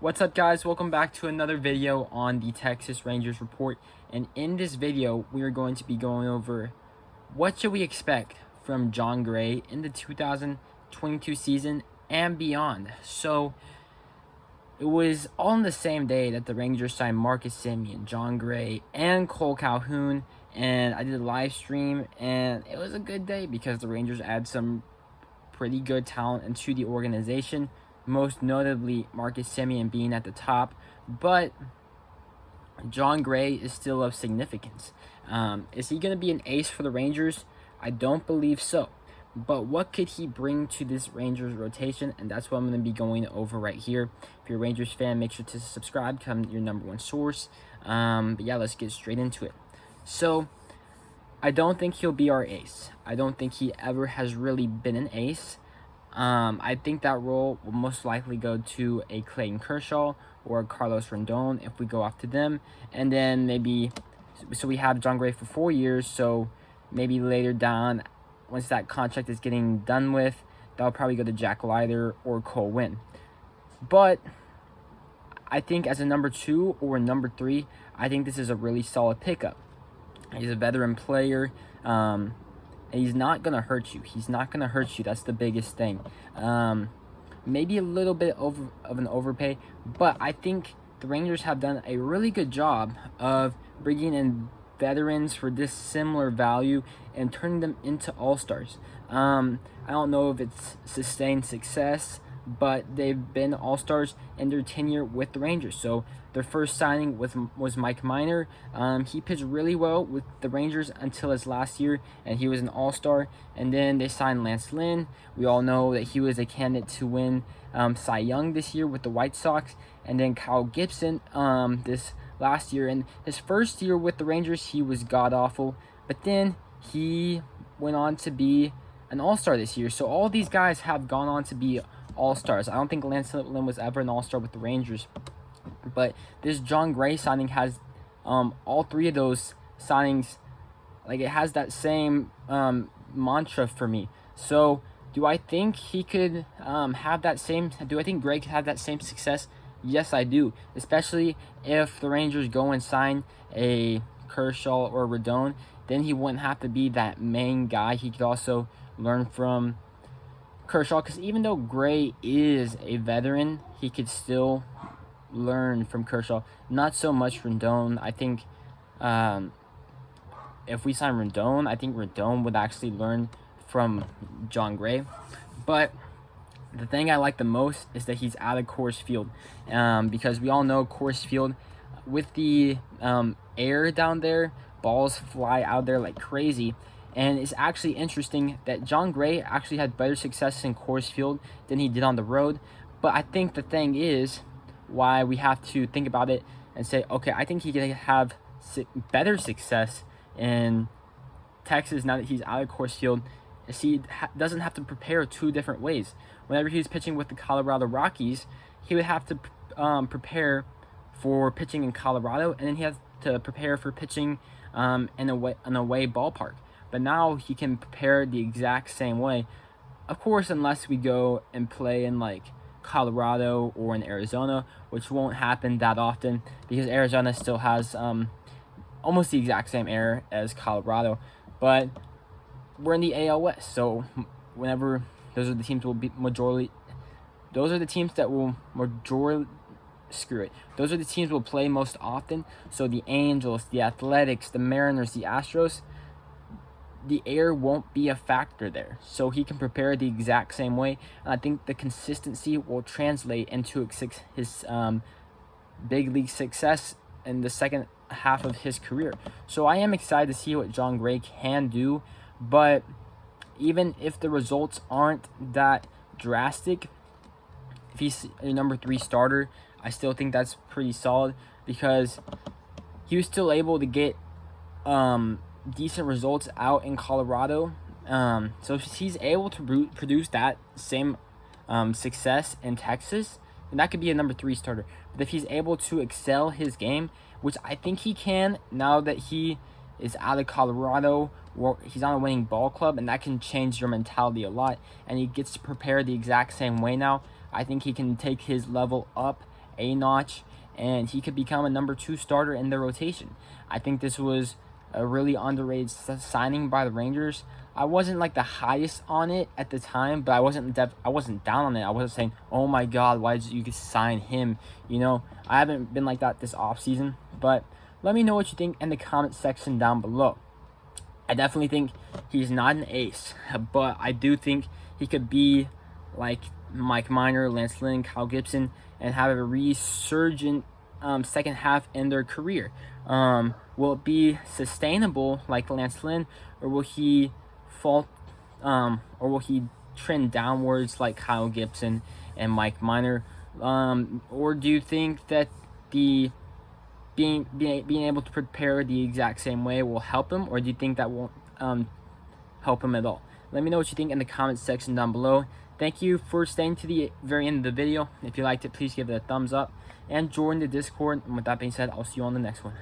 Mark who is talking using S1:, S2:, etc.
S1: What's up, guys? Welcome back to another video on the Texas Rangers report. And in this video, we are going to be going over what should we expect from Jon Gray in the 2022 season and beyond. So it was all on the same day that the Rangers signed Marcus Semien, Jon Gray, and Cole Calhoun. And I did a live stream, and it was a good day because the Rangers add some pretty good talent into the organization, most notably Marcus Semien being at the top, but Jon Gray is still of significance. Is he going to be an ace for the Rangers? I don't believe so. But what could he bring to this Rangers rotation? And that's what I'm going to be going over right here. If you're a Rangers fan, make sure to subscribe, become your number one source. But yeah, let's get straight into it. So I don't think he'll be our ace. I don't think he ever has really been an ace. I think that role will most likely go to a Clayton Kershaw or a Carlos Rendon if we go after them. And then maybe, so we have Jon Gray for 4 years, so maybe later down, once that contract is getting done with, that'll probably go to Jack Leiter or Cole Winn. But I think as a number 2 or a number 3, I think this is a really solid pickup. He's a veteran player. And he's not going to hurt you. He's not going to hurt you. That's the biggest thing. Maybe a little bit of an overpay, but I think the Rangers have done a really good job of bringing in veterans for this similar value and turning them into all-stars. I don't know if it's sustained success, but they've been all-stars in their tenure with the Rangers. So their first signing was Mike Minor. He pitched really well with the Rangers until his last year, and he was an all-star. And then they signed Lynn. We all know that he was a candidate to win Cy Young this year with the White Sox. And then Kyle Gibson this last year. And his first year with the Rangers, he was god-awful. But then he went on to be an all-star this year. So all these guys have gone on to be all-stars. I don't think Lynn was ever an all-star with the Rangers. But this Jon Gray signing has all three of those signings, like, it has that same mantra for me. So do I think he could have that same, do I think Gray could have that same success? Yes, I do. Especially if the Rangers go and sign a Kershaw or Rendon, then he wouldn't have to be that main guy. He could also learn from Kershaw, because even though Gray is a veteran, he could still learn from Kershaw. Not so much Rendon. I think if we sign Rendon, I think Rendon would actually learn from Jon Gray. But the thing I like the most is that he's out of Coors Field, because we all know Coors Field, with the air down there, balls fly out there like crazy. And it's actually interesting that Jon Gray actually had better success in Coors Field than he did on the road. But I think the thing is, why we have to think about it and say, okay, I think he can have better success in Texas now that he's out of Coors Field. He doesn't have to prepare 2 different ways. Whenever he's pitching with the Colorado Rockies, he would have to prepare for pitching in Colorado, and then he has to prepare for pitching in an away ballpark. But now he can prepare the exact same way. Of course, unless we go and play in like Colorado or in Arizona, which won't happen that often because Arizona still has almost the exact same air as Colorado. But we're in the AL West, so whenever those are the teams will be majority, those are the teams that will those are the teams will play most often. So the Angels, the Athletics, the Mariners, the Astros, the air won't be a factor there. So he can prepare the exact same way. And I think the consistency will translate into his big league success in the second half of his career. So I am excited to see what Jon Gray can do. But even if the results aren't that drastic, if he's a number 3 starter, I still think that's pretty solid, because he was still able to get decent results out in Colorado. So if he's able to produce that same success in Texas, then that could be a number 3 starter. But if he's able to excel his game, which I think he can now that he is out of Colorado, or he's on a winning ball club, and that can change your mentality a lot, and he gets to prepare the exact same way now. I think he can take his level up a notch, and he could become a number 2 starter in their rotation. I think this was a really underrated signing by the Rangers. I wasn't like the highest on it at the time, but I wasn't down on it. I wasn't saying, oh my god, why did you sign him? You know, I haven't been like that this offseason. But let me know what you think in the comment section down below. I definitely think he's not an ace, but I do think he could be like Mike Minor, Lance Lynn, Kyle Gibson, and have a resurgent second half in their career. Will it be sustainable like Lance Lynn, or will he fall, or will he trend downwards like Kyle Gibson and Mike Minor? Or do you think that the being able to prepare the exact same way will help him, or do you think that won't help him at all? Let me know what you think in the comment section down below. Thank you for staying to the very end of the video. If you liked it, please give it a thumbs up and join the Discord. And with that being said, I'll see you on the next one.